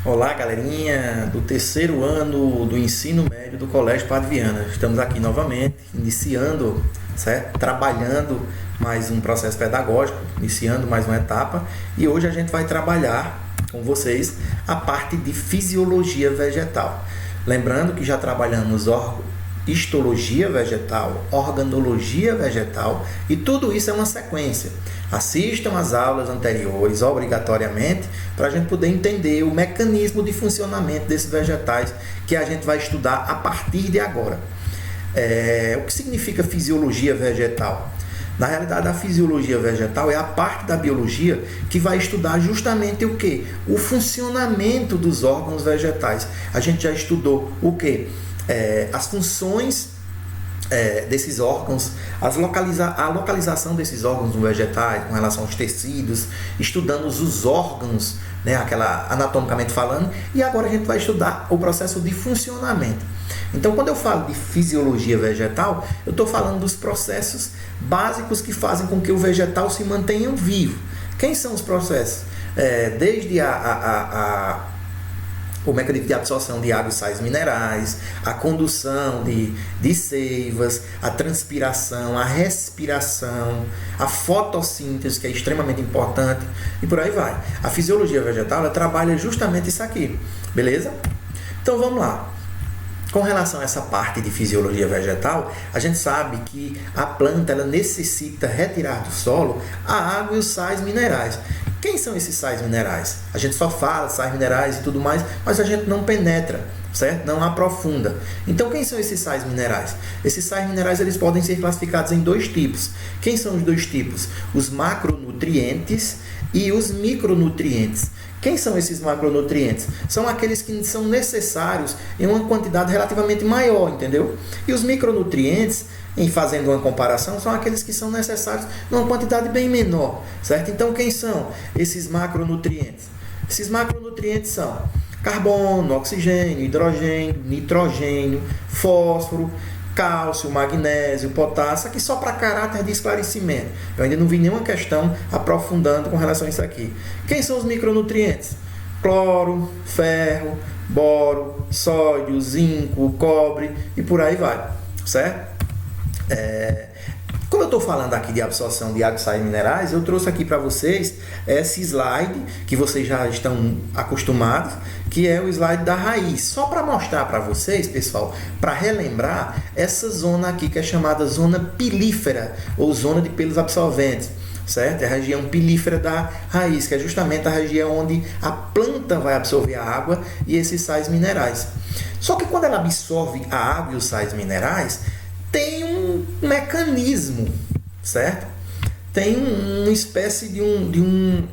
Olá, galerinha do terceiro ano do ensino médio do Colégio Padre Viana. Estamos aqui novamente, iniciando, certo? Trabalhando mais um processo pedagógico, iniciando mais uma etapa. E hoje a gente vai trabalhar com vocês a parte de fisiologia vegetal. Lembrando que já trabalhamos histologia vegetal, organologia vegetal e tudo isso é uma sequência. Assistam às aulas anteriores obrigatoriamente para a gente poder entender o mecanismo de funcionamento desses vegetais que a gente vai estudar a partir de agora. O que significa fisiologia vegetal? Na realidade, a fisiologia vegetal é a parte da biologia que vai estudar justamente o que? O funcionamento dos órgãos vegetais. A gente já estudou o que? As funções desses órgãos, a localização desses órgãos no vegetais com relação aos tecidos, estudamos os órgãos, né, anatomicamente falando, e agora a gente vai estudar o processo de funcionamento. Então, quando eu falo de fisiologia vegetal, eu estou falando dos processos básicos que fazem com que o vegetal se mantenha vivo. Quem são os processos? Desde o mecanismo de absorção de água e sais minerais, a condução de seivas, a transpiração, a respiração, a fotossíntese, que é extremamente importante, e por aí vai. A fisiologia vegetal, ela trabalha justamente isso aqui, beleza? Então vamos lá. Com relação a essa parte de fisiologia vegetal, a gente sabe que a planta ela necessita retirar do solo a água e os sais minerais. Quem são esses sais minerais? A gente só fala sais minerais e tudo mais, mas a gente não penetra, certo? Não aprofunda. Então, quem são esses sais minerais? Esses sais minerais eles podem ser classificados em dois tipos. Quem são os dois tipos? Os macronutrientes e os micronutrientes. Quem são esses macronutrientes? São aqueles que são necessários em uma quantidade relativamente maior, entendeu? E os micronutrientes, em fazendo uma comparação, são aqueles que são necessários em uma quantidade bem menor, certo? Então, quem são esses macronutrientes? Esses macronutrientes são carbono, oxigênio, hidrogênio, nitrogênio, fósforo, cálcio, magnésio, potássio, aqui só para caráter de esclarecimento. Eu ainda não vi nenhuma questão aprofundando com relação a isso aqui. Quem são os micronutrientes? Cloro, ferro, boro, sódio, zinco, cobre e por aí vai, certo? Como eu estou falando aqui de absorção de água e sais minerais, eu trouxe aqui para vocês esse slide que vocês já estão acostumados, que é o slide da raiz. Só para mostrar para vocês, pessoal, para relembrar essa zona aqui que é chamada zona pilífera ou zona de pelos absorventes, certo? É a região pilífera da raiz, que é justamente a região onde a planta vai absorver a água e esses sais minerais. Só que quando ela absorve a água e os sais minerais, tem um mecanismo, certo? Tem uma espécie de um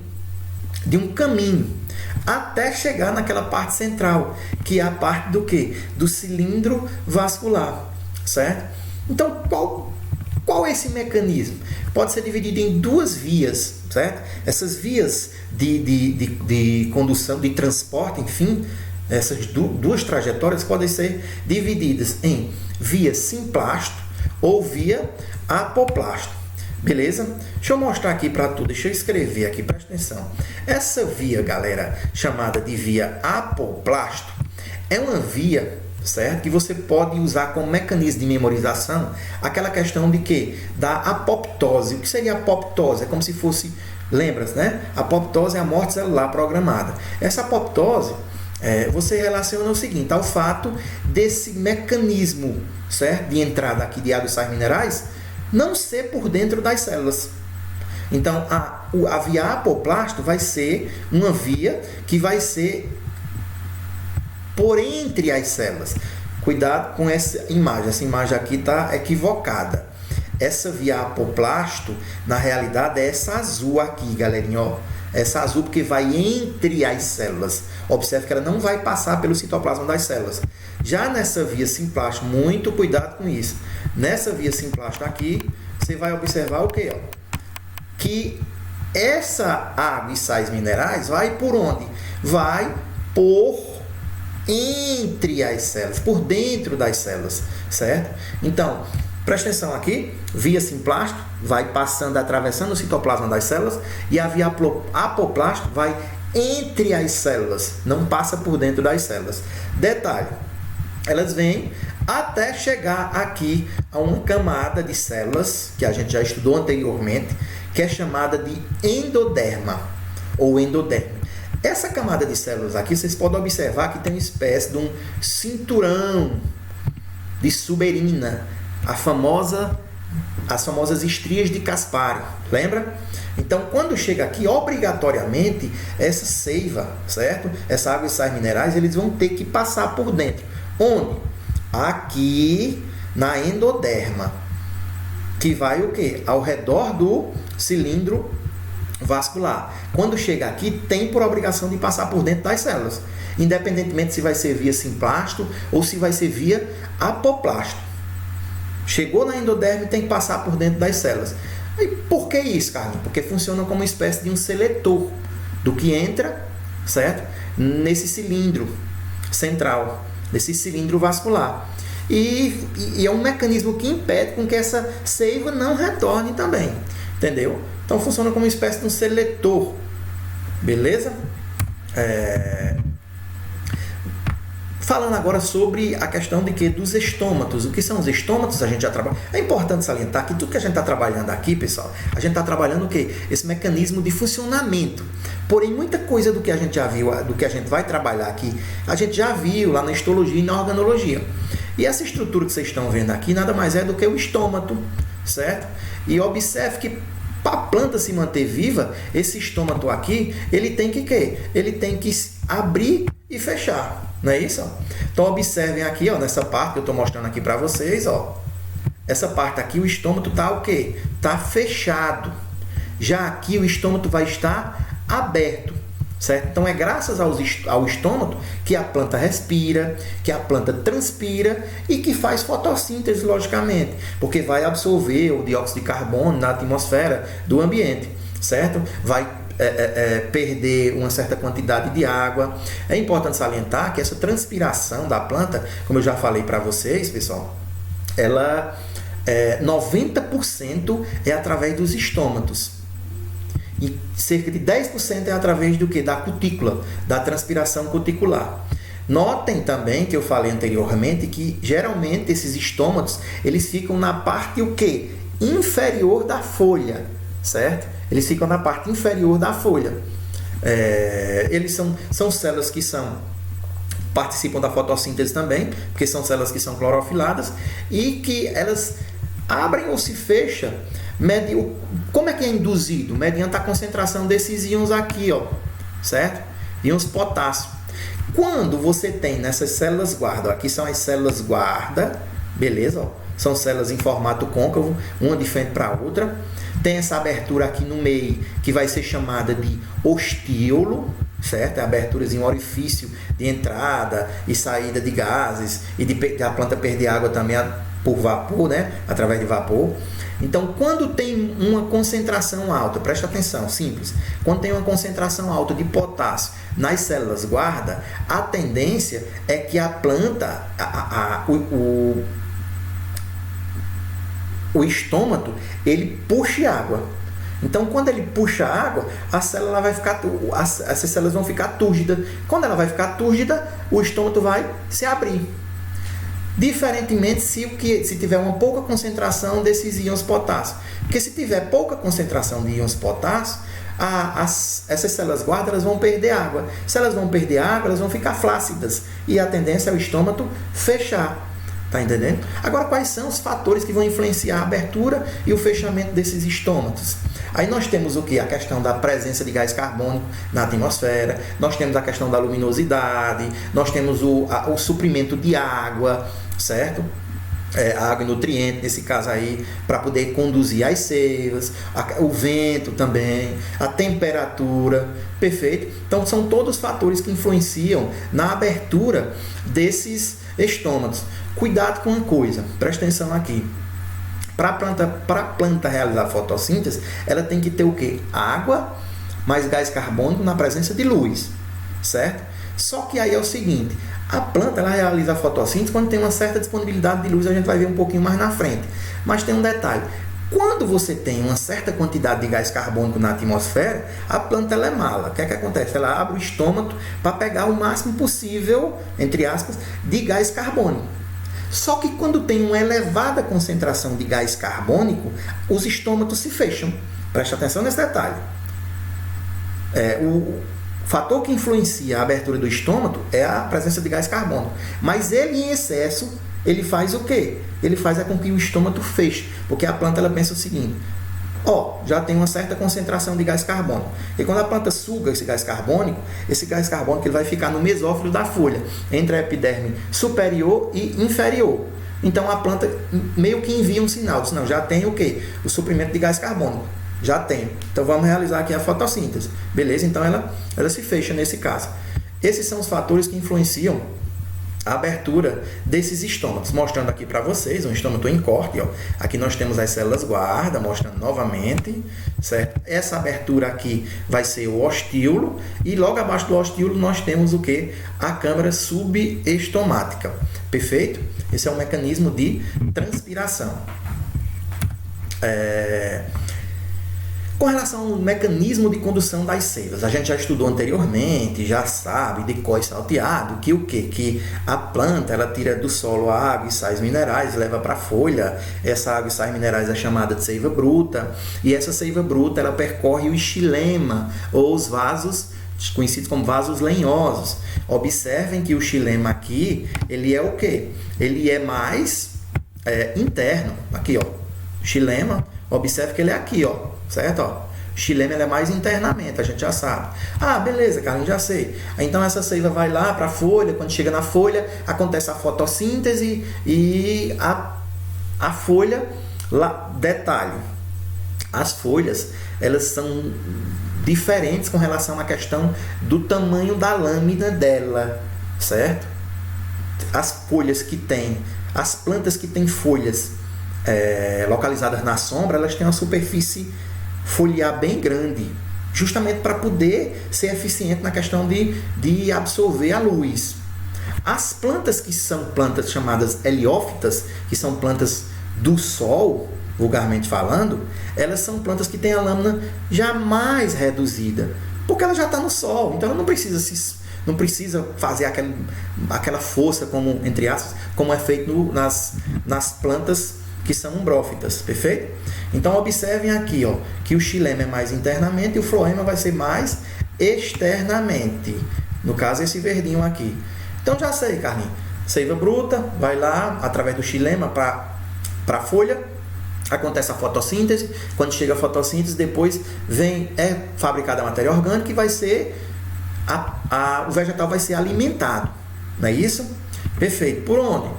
caminho até chegar naquela parte central, que é a parte do quê? Do cilindro vascular, certo? Então, qual é esse mecanismo? Pode ser dividido em duas vias, certo? Essas vias de condução, de transporte, enfim, essas duas trajetórias podem ser divididas em via simplasto ou via apoplasto. Beleza? Deixa eu mostrar aqui para tu, deixa eu escrever aqui, presta atenção. Essa via, galera, chamada de via apoplasto, é uma via, certo? Que você pode usar como mecanismo de memorização aquela questão de quê? Da apoptose. O que seria apoptose? É como se fosse, lembra-se, né? Apoptose é a morte celular programada. Essa apoptose, você relaciona o seguinte, ao fato desse mecanismo, certo? De entrada aqui de água e sais minerais, não ser por dentro das células. Então, a via apoplasto vai ser uma via que vai ser por entre as células. Cuidado com essa imagem aqui está equivocada. Essa via apoplasto, na realidade, é essa azul aqui, galerinha, ó. Essa azul porque vai entre as células. Observe que ela não vai passar pelo citoplasma das células. Já nessa via simplasto, muito cuidado com isso. Nessa via simplasto aqui, você vai observar o quê? Que essa água e sais minerais vai por onde? Vai por entre as células, por dentro das células, certo? Então, presta atenção aqui, via simplasto vai passando, atravessando o citoplasma das células, e a via apoplasto vai entre as células, não passa por dentro das células. Detalhe, elas vêm até chegar aqui a uma camada de células, que a gente já estudou anteriormente, que é chamada de endoderma, ou endoderme. Essa camada de células aqui, vocês podem observar que tem uma espécie de um cinturão de suberina, as famosas estrias de Caspari, lembra? Então, quando chega aqui, obrigatoriamente, essa seiva, certo? Essa água e sais minerais, eles vão ter que passar por dentro. Onde? Aqui na endoderma, que vai o quê? Ao redor do cilindro vascular. Quando chega aqui, tem por obrigação de passar por dentro das células, independentemente se vai ser via simplasto ou se vai ser via apoplasto. Chegou na endoderme, tem que passar por dentro das células. E por que isso, Carlinhos? Porque funciona como uma espécie de um seletor do que entra, certo? Nesse cilindro central, nesse cilindro vascular. E é um mecanismo que impede com que essa seiva não retorne também, entendeu? Então funciona como uma espécie de um seletor, beleza? Falando agora sobre a questão de dos estômatos. O que são os estômatos? A gente já trabalha. É importante salientar que tudo que a gente está trabalhando aqui, pessoal, a gente está trabalhando o quê? Esse mecanismo de funcionamento. Porém, muita coisa do que a gente já viu, do que a gente vai trabalhar aqui, a gente já viu lá na histologia e na organologia. E essa estrutura que vocês estão vendo aqui nada mais é do que o estômato, certo? E observe que para a planta se manter viva, esse estômato aqui, ele tem que quê? Ele tem que abrir e fechar. Não é isso? Então, observem aqui, ó, nessa parte que eu estou mostrando aqui para vocês, ó. Essa parte aqui, o estômato está o quê? Está fechado. Já aqui, o estômato vai estar aberto, certo? Então, é graças ao estômato que a planta respira, que a planta transpira e que faz fotossíntese, logicamente, porque vai absorver o dióxido de carbono na atmosfera do ambiente, certo? Vai perder uma certa quantidade de água. É importante salientar que essa transpiração da planta, como eu já falei para vocês, pessoal, ela 90% é através dos estômatos e cerca de 10% é através do que? Da cutícula, da transpiração cuticular. Notem também que eu falei anteriormente que geralmente esses estômatos eles ficam na parte o que? Inferior da folha, certo? Eles ficam na parte inferior da folha. Eles são células que participam da fotossíntese também, porque são células que são clorofiladas e que elas abrem ou se fecham. Como é que é induzido? Mediante a concentração desses íons aqui, ó, certo? Íons potássio. Quando você tem nessas células guarda, aqui são as células guarda, beleza? Ó, são células em formato côncavo, uma de frente para a outra. Tem essa abertura aqui no meio, que vai ser chamada de ostíolo, certo? É aberturas em um orifício de entrada e saída de gases e de a planta perder água também por vapor, né? Através de vapor. Então, quando tem uma concentração alta, presta atenção, simples, quando tem uma concentração alta de potássio nas células guarda, a tendência é que a planta, o estômato, ele puxe água. Então, quando ele puxa água, essas células vão ficar túrgidas. Quando ela vai ficar túrgida, o estômato vai se abrir. Diferentemente se tiver uma pouca concentração desses íons potássio. Porque se tiver pouca concentração de íons potássio, essas células guarda elas vão perder água. Se elas vão perder água, elas vão ficar flácidas. E a tendência é o estômago fechar. Tá entendendo? Agora, quais são os fatores que vão influenciar a abertura e o fechamento desses estômatos? Aí nós temos o que? A questão da presença de gás carbônico na atmosfera, nós temos a questão da luminosidade, nós temos o suprimento de água, certo? Água e nutriente, nesse caso aí, para poder conduzir as seivas, o vento também, a temperatura, perfeito? Então, são todos fatores que influenciam na abertura desses estômatos. Cuidado com uma coisa, presta atenção aqui. Para a planta realizar a fotossíntese, ela tem que ter o quê? Água mais gás carbônico na presença de luz, certo? Só que aí é o seguinte, a planta ela realiza a fotossíntese quando tem uma certa disponibilidade de luz, a gente vai ver um pouquinho mais na frente. Mas tem um detalhe, Quando você tem uma certa quantidade de gás carbônico na atmosfera, a planta ela é mala. O que é que acontece? Ela abre o estômago para pegar o máximo possível, entre aspas, de gás carbônico. Só que quando tem uma elevada concentração de gás carbônico, os estômatos se fecham. Preste atenção nesse detalhe. O fator que influencia a abertura do estômago é a presença de gás carbônico. Mas ele em excesso, ele faz o quê? Ele faz com que o estômago feche. Porque a planta ela pensa o seguinte: já tem uma certa concentração de gás carbônico. E quando a planta suga esse gás carbônico ele vai ficar no mesófilo da folha, entre a epiderme superior e inferior. Então a planta meio que envia um sinal, diz, não, já tem o quê? O suprimento de gás carbônico. Já tem. Então vamos realizar aqui a fotossíntese. Beleza? Então ela se fecha nesse caso. Esses são os fatores que influenciam a abertura desses estômatos, mostrando aqui para vocês um estômato em corte, ó. Aqui nós temos as células guarda, mostrando novamente, certo? Essa abertura aqui vai ser o ostíolo e logo abaixo do ostíolo nós temos o que? A câmara subestomática. Perfeito? Esse é um mecanismo de transpiração. Com relação ao mecanismo de condução das seivas, a gente já estudou anteriormente, já sabe de cor salteado que o quê? Que a planta ela tira do solo a água e sais minerais, leva para a folha. Essa água e sais minerais é chamada de seiva bruta, e essa seiva bruta ela percorre o xilema ou os vasos conhecidos como vasos lenhosos. Observem que o xilema aqui, ele é o quê? Ele é mais interno. Aqui, ó, xilema, observe que ele é aqui, ó. Certo? O xilema ele é mais internamente, a gente já sabe. Beleza, Carlinhos, já sei. Então essa seiva vai lá para a folha, quando chega na folha, acontece a fotossíntese e a folha, detalhe, as folhas, elas são diferentes com relação à questão do tamanho da lâmina dela, certo? As folhas que tem, as plantas que têm folhas localizadas na sombra, elas têm uma superfície foliar bem grande, justamente para poder ser eficiente na questão de absorver a luz. As plantas que são plantas chamadas heliófitas, que são plantas do sol, vulgarmente falando, elas são plantas que têm a lâmina já mais reduzida, porque ela já está no sol, então ela não precisa fazer aquela força, como, entre aspas, como é feito nas plantas que são umbrófitas, perfeito? Então observem aqui, ó, que o xilema é mais internamente e o floema vai ser mais externamente. No caso, esse verdinho aqui. Então já sei, Carlinhos. Seiva bruta, vai lá através do xilema para a folha, acontece a fotossíntese. Quando chega a fotossíntese, depois é fabricada a matéria orgânica e vai ser o vegetal vai ser alimentado. Não é isso? Perfeito. Por onde?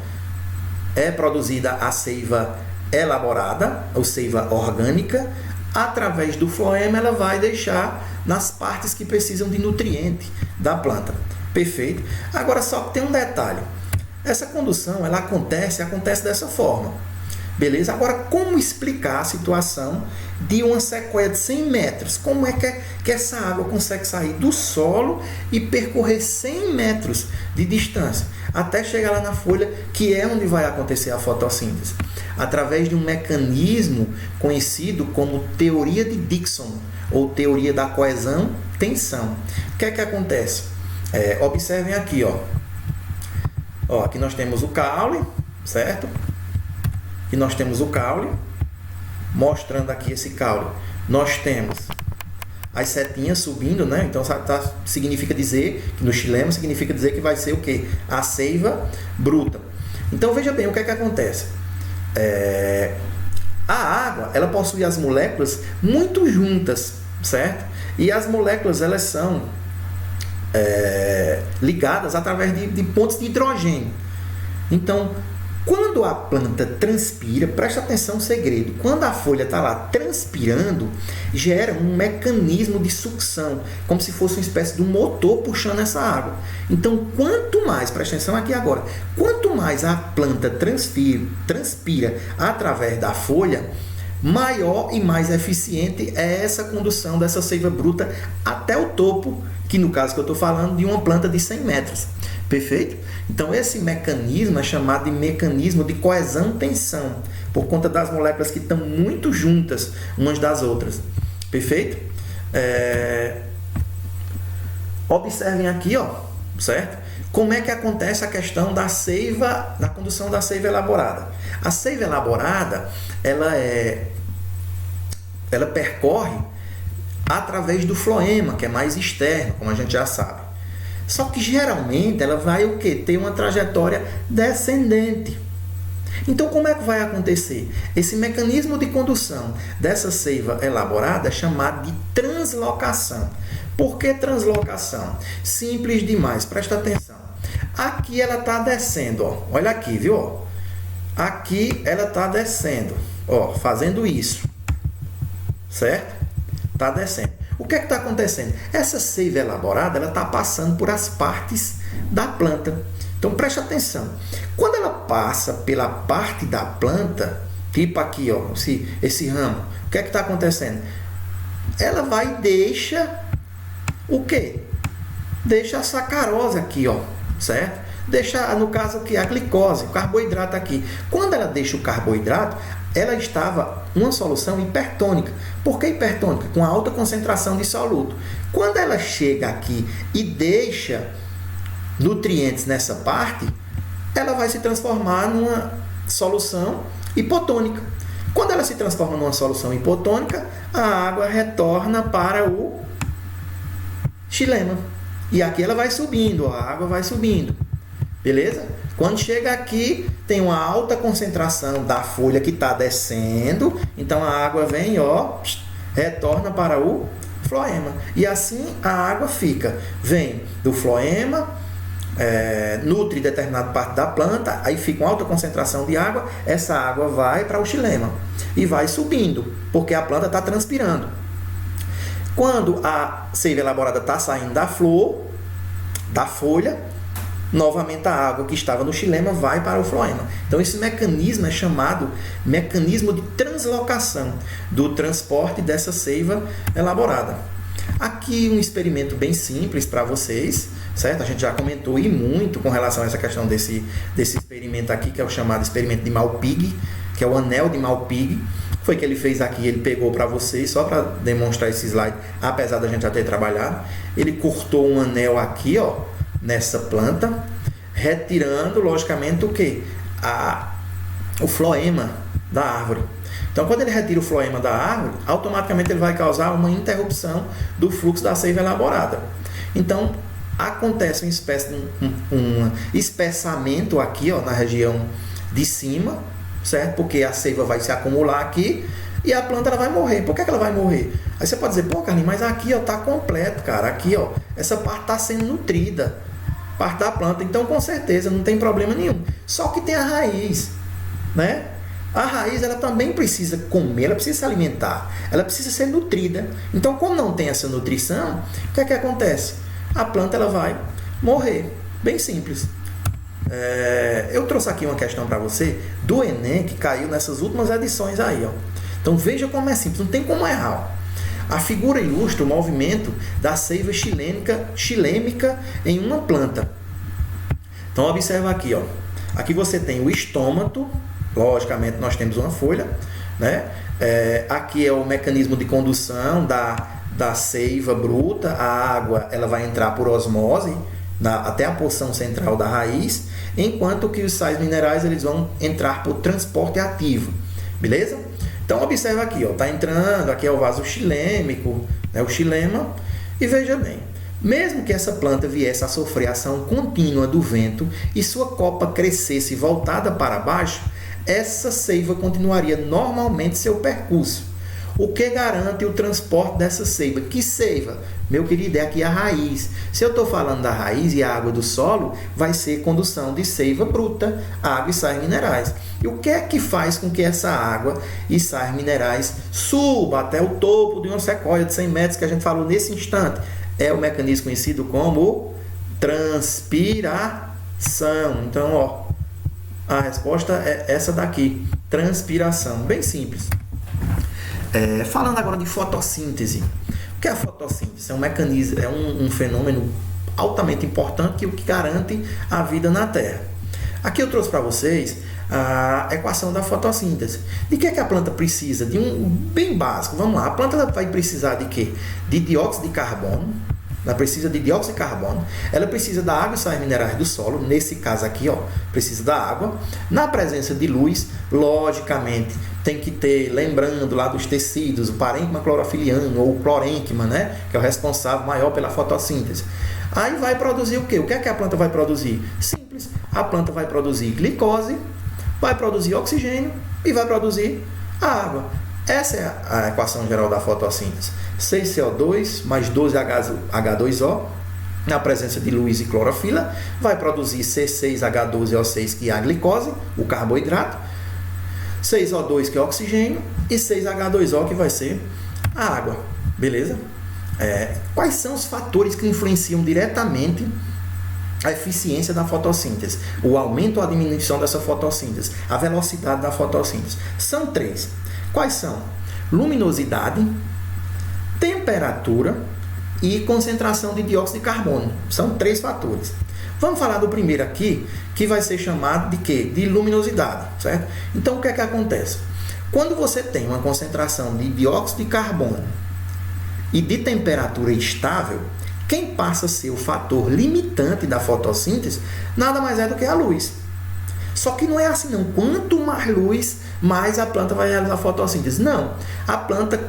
É produzida a seiva elaborada, ou seiva orgânica. Através do floema ela vai deixar nas partes que precisam de nutriente da planta. Perfeito? Agora só que tem um detalhe. Essa condução ela acontece dessa forma. Beleza? Agora, como explicar a situação de uma sequoia de 100 metros? Como é que essa água consegue sair do solo e percorrer 100 metros de distância até chegar lá na folha, que é onde vai acontecer a fotossíntese? Através de um mecanismo conhecido como teoria de Dickson, ou teoria da coesão-tensão. O que é que acontece? Observem aqui, ó. Aqui nós temos o caule, certo? E nós temos o caule, mostrando aqui esse caule. Nós temos as setinhas subindo, né? Então significa dizer que no xilema significa dizer que vai ser o quê? A seiva bruta. Então veja bem o que é que acontece. A água ela possui as moléculas muito juntas, certo? E as moléculas elas são ligadas através de pontos de hidrogênio. Então quando a planta transpira, presta atenção no segredo, quando a folha está lá transpirando, gera um mecanismo de sucção, como se fosse uma espécie de um motor puxando essa água. Então, quanto mais, presta atenção aqui agora, quanto mais a planta transpira através da folha, maior e mais eficiente é essa condução dessa seiva bruta até o topo, que no caso que eu estou falando, de uma planta de 100 metros. Perfeito? Então, esse mecanismo é chamado de mecanismo de coesão-tensão, por conta das moléculas que estão muito juntas umas das outras. Perfeito? Observem aqui, ó, certo? Como é que acontece a questão da seiva, da condução da seiva elaborada? A seiva elaborada, ela percorre através do floema, que é mais externo, como a gente já sabe. Só que geralmente ela vai o quê? Ter uma trajetória descendente. Então, como é que vai acontecer? Esse mecanismo de condução dessa seiva elaborada é chamado de translocação. Por que translocação? Simples demais, presta atenção. Aqui ela está descendo, ó. Olha aqui, viu? Aqui ela está descendo, ó, fazendo isso, certo? Está descendo. O que é que está acontecendo? Essa seiva elaborada, ela está passando por as partes da planta. Então, preste atenção. Quando ela passa pela parte da planta, tipo aqui, ó, esse ramo, o que é que está acontecendo? Ela vai e deixa o quê? Deixa a sacarose aqui, ó, certo? Deixa, no caso aqui, a glicose, o carboidrato aqui. Quando ela deixa o carboidrato, ela estava uma solução hipertônica. Por que hipertônica? Com alta concentração de soluto. Quando ela chega aqui e deixa nutrientes nessa parte, ela vai se transformar numa solução hipotônica. Quando ela se transforma numa solução hipotônica, a água retorna para o xilema. E aqui ela vai subindo, a água vai subindo. Beleza? Quando chega aqui, tem uma alta concentração da folha que está descendo. Então, a água vem, ó, retorna para o floema. E assim, a água fica. Vem do floema, nutre determinada parte da planta, aí fica uma alta concentração de água. Essa água vai para o xilema e vai subindo, porque a planta está transpirando. Quando a seiva elaborada está saindo da flor, da folha, novamente a água que estava no xilema vai para o floema. Então, esse mecanismo é chamado mecanismo de translocação do transporte dessa seiva elaborada. Aqui um experimento bem simples para vocês, certo? A gente já comentou e muito com relação a essa questão desse experimento aqui, que é o chamado experimento de Malpighi, que é o anel de Malpighi. Foi que ele fez aqui, ele pegou para vocês, só para demonstrar esse slide, apesar da gente já ter trabalhado. Ele cortou um anel aqui, ó, nessa planta, retirando, logicamente, o quê? O floema da árvore. Então, quando ele retira o floema da árvore, automaticamente ele vai causar uma interrupção do fluxo da seiva elaborada. Então, acontece uma espécie de um espessamento aqui, ó, na região de cima, certo? Porque a seiva vai se acumular aqui e a planta ela vai morrer. Por que ela vai morrer? Aí você pode dizer, pô, Carlinhos, mas aqui, ó, tá completo, cara. Aqui, ó, essa parte está sendo nutrida, parte da planta. Então, com certeza, não tem problema nenhum. Só que tem a raiz, né? A raiz, ela também precisa comer, ela precisa se alimentar, ela precisa ser nutrida. Então, como não tem essa nutrição, o que é que acontece? A planta ela vai morrer. Bem simples. Eu trouxe aqui uma questão para você do Enem, que caiu nessas últimas edições aí, ó. Então, veja como é simples, não tem como errar. A figura ilustra o movimento da seiva xilêmica em uma planta. Então, observa aqui, ó. Aqui você tem o estômato. Logicamente, nós temos uma folha, né? Aqui é o mecanismo de condução da seiva bruta. A água ela vai entrar por osmose até a porção central da raiz, enquanto que os sais minerais eles vão entrar por transporte ativo. Beleza? Então, observa aqui, ó, tá entrando, aqui é o vaso xilêmico, né, o xilema, e veja bem, mesmo que essa planta viesse a sofrer ação contínua do vento e sua copa crescesse voltada para baixo, essa seiva continuaria normalmente seu percurso. O que garante o transporte dessa seiva? Que seiva? Meu querido, é aqui a raiz. Se eu estou falando da raiz e a água do solo, vai ser condução de seiva bruta, água e sais minerais. E o que é que faz com que essa água e sais minerais suba até o topo de uma sequoia de 100 metros que a gente falou nesse instante? É o mecanismo conhecido como transpiração. Então, ó, a resposta é essa daqui, transpiração. Bem simples. Falando agora de fotossíntese. O que é a fotossíntese? É um mecanismo, é um fenômeno altamente importante, que garante a vida na Terra. Aqui eu trouxe para vocês a equação da fotossíntese. De que é que a planta precisa? De um bem básico. Vamos lá. A planta vai precisar de quê? De dióxido de carbono. Ela precisa de dióxido de carbono. Ela precisa da água e sais minerais do solo. Nesse caso aqui, precisa da água. Na presença de luz, logicamente, tem que ter, lembrando lá dos tecidos, o parênquima clorofiliano ou o clorênquima, né? Que é o responsável maior pela fotossíntese. Aí vai produzir o quê? O que é que a planta vai produzir? Simples. A planta vai produzir glicose, vai produzir oxigênio e vai produzir a água. Essa é a equação geral da fotossíntese. 6CO2 mais 12H2O, na presença de luz e clorofila, vai produzir C6H12O6, que é a glicose, o carboidrato, 6O2, que é o oxigênio, e 6H2O, que vai ser a água. Beleza? Quais são os fatores que influenciam diretamente a eficiência da fotossíntese? O aumento ou a diminuição dessa fotossíntese? A velocidade da fotossíntese? São 3. Quais são? Luminosidade, temperatura e concentração de dióxido de carbono. São 3 fatores. Vamos falar do primeiro aqui, que vai ser chamado de quê? De luminosidade, certo? Então, o que é que acontece? Quando você tem uma concentração de dióxido de carbono e de temperatura estável, quem passa a ser o fator limitante da fotossíntese nada mais é do que a luz. Só que não é assim não. Quanto mais luz, mais a planta vai realizar a fotossíntese. Não. A planta,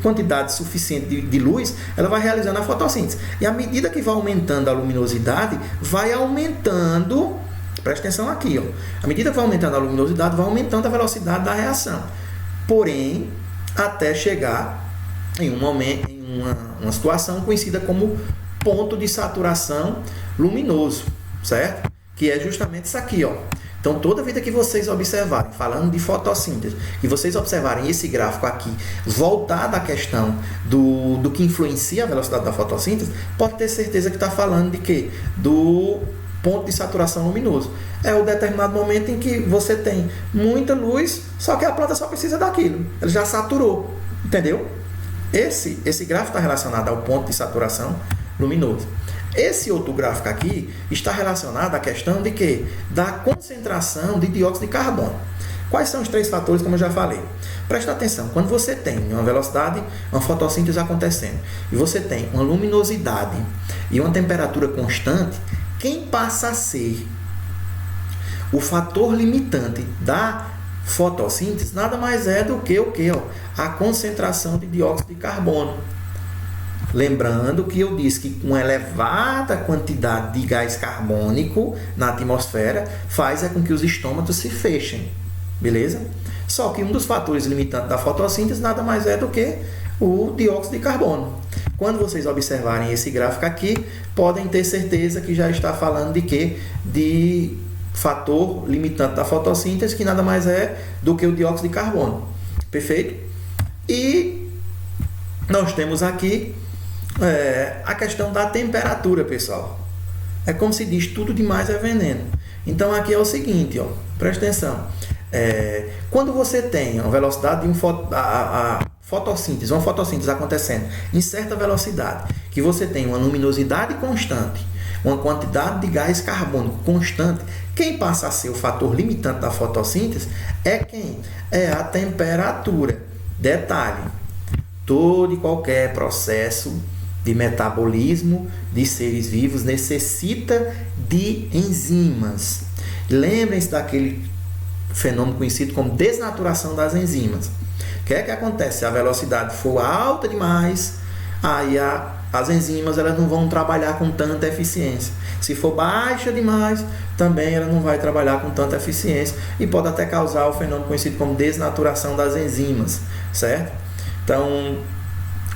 quantidade suficiente de luz, ela vai realizando a fotossíntese. E à medida que vai aumentando a luminosidade, vai aumentando, presta atenção aqui, à medida que vai aumentando a luminosidade, vai aumentando a velocidade da reação. Porém, até chegar em um momento, em uma situação conhecida como ponto de saturação luminoso, certo? Que é justamente isso aqui, Então, toda vida que vocês observarem, falando de fotossíntese, e vocês observarem esse gráfico aqui, voltado à questão do que influencia a velocidade da fotossíntese, pode ter certeza que está falando de quê? Do ponto de saturação luminoso. É o determinado momento em que você tem muita luz, só que a planta só precisa daquilo. Ela já saturou, entendeu? Esse gráfico está relacionado ao ponto de saturação luminoso. Esse outro gráfico aqui está relacionado à questão de quê? Da concentração de dióxido de carbono. Quais são os 3 fatores, como eu já falei? Presta atenção, quando você tem uma velocidade, uma fotossíntese acontecendo, e você tem uma luminosidade e uma temperatura constante, quem passa a ser o fator limitante da fotossíntese nada mais é do que o quê? A concentração de dióxido de carbono. Lembrando que eu disse que com elevada quantidade de gás carbônico na atmosfera faz com que os estômatos se fechem, beleza? Só que um dos fatores limitantes da fotossíntese nada mais é do que o dióxido de carbono. Quando vocês observarem esse gráfico aqui, podem ter certeza que já está falando de quê? De fator limitante da fotossíntese, que nada mais é do que o dióxido de carbono. Perfeito? E nós temos aqui a questão da temperatura, pessoal. É como se diz, tudo demais é veneno. Então aqui é o seguinte, presta atenção. Quando você tem a velocidade de uma fotossíntese acontecendo em certa velocidade, que você tem uma luminosidade constante, uma quantidade de gás carbônico constante, quem passa a ser o fator limitante da fotossíntese é quem? É a temperatura. Detalhe, todo e qualquer processo de metabolismo de seres vivos necessita de enzimas. Lembrem-se daquele fenômeno conhecido como desnaturação das enzimas. O que é que acontece? Se a velocidade for alta demais, aí as enzimas elas não vão trabalhar com tanta eficiência. Se for baixa demais, também ela não vai trabalhar com tanta eficiência e pode até causar o fenômeno conhecido como desnaturação das enzimas, certo? Então,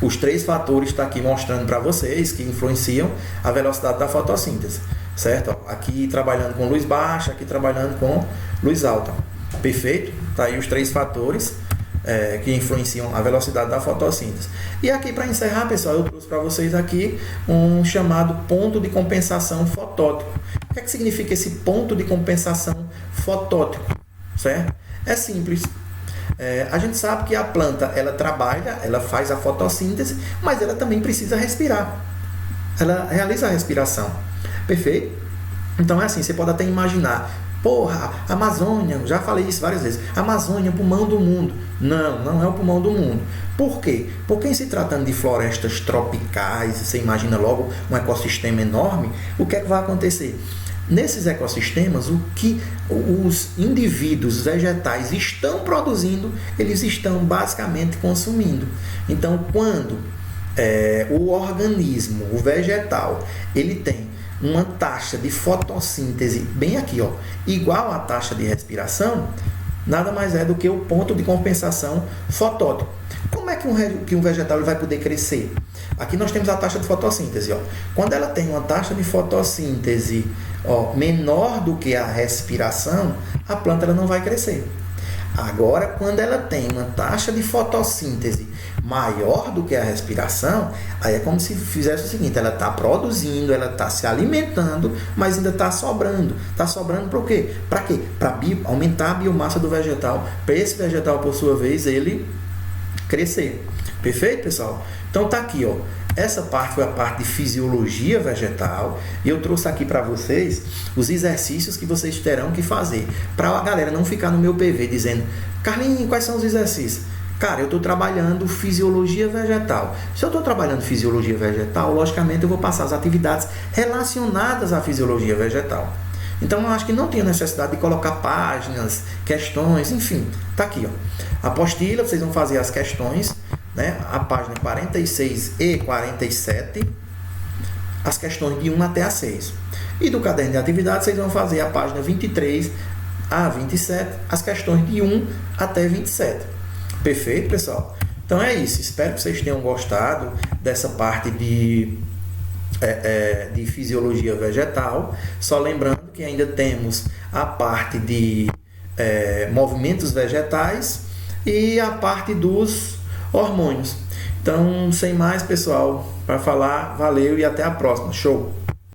os 3 fatores estão aqui mostrando para vocês que influenciam a velocidade da fotossíntese, certo? Aqui trabalhando com luz baixa, aqui trabalhando com luz alta. Perfeito? Tá aí os 3 fatores que influenciam a velocidade da fotossíntese. E aqui, para encerrar, pessoal, eu trouxe para vocês aqui um chamado ponto de compensação fotótico. O que é que significa esse ponto de compensação fotótico? Certo? É simples. A gente sabe que a planta, ela trabalha, ela faz a fotossíntese, mas ela também precisa respirar. Ela realiza a respiração. Perfeito? Então é assim, você pode até imaginar, porra, Amazônia, já falei isso várias vezes, Amazônia é o pulmão do mundo. Não, não é o pulmão do mundo. Por quê? Porque em se tratando de florestas tropicais, você imagina logo um ecossistema enorme, o que é que vai acontecer? Nesses ecossistemas, o que os indivíduos vegetais estão produzindo, eles estão basicamente consumindo. Então, quando o organismo, o vegetal, ele tem uma taxa de fotossíntese bem aqui, ó, igual à taxa de respiração, nada mais é do que o ponto de compensação fotótico. Como é que um vegetal ele vai poder crescer? Aqui nós temos a taxa de fotossíntese. Ó. Quando ela tem uma taxa de fotossíntese menor do que a respiração, a planta ela não vai crescer. Agora, quando ela tem uma taxa de fotossíntese maior do que a respiração, aí é como se fizesse o seguinte, ela está produzindo, ela está se alimentando, mas ainda está sobrando. Está sobrando para o quê? Para quê? Para aumentar a biomassa do vegetal, para esse vegetal, por sua vez, ele crescer. Perfeito, pessoal? Então tá aqui, ó. Essa parte foi a parte de fisiologia vegetal e eu trouxe aqui para vocês os exercícios que vocês terão que fazer para a galera não ficar no meu PV dizendo: Carlinhos, quais são os exercícios? Cara, eu estou trabalhando fisiologia vegetal. Se eu estou trabalhando fisiologia vegetal, logicamente eu vou passar as atividades relacionadas à fisiologia vegetal. Então eu acho que não tem necessidade de colocar páginas, questões, enfim, tá aqui, ó. A apostila, vocês vão fazer as questões, né? A página 46 e 47, as questões de 1 até a 6. E do caderno de atividade, vocês vão fazer a página 23 a 27, as questões de 1 até 27. Perfeito, pessoal? Então é isso. Espero que vocês tenham gostado dessa parte de fisiologia vegetal. Só lembrando que ainda temos a parte de movimentos vegetais e a parte dos hormônios. Então, sem mais, pessoal, para falar, valeu e até a próxima. Show!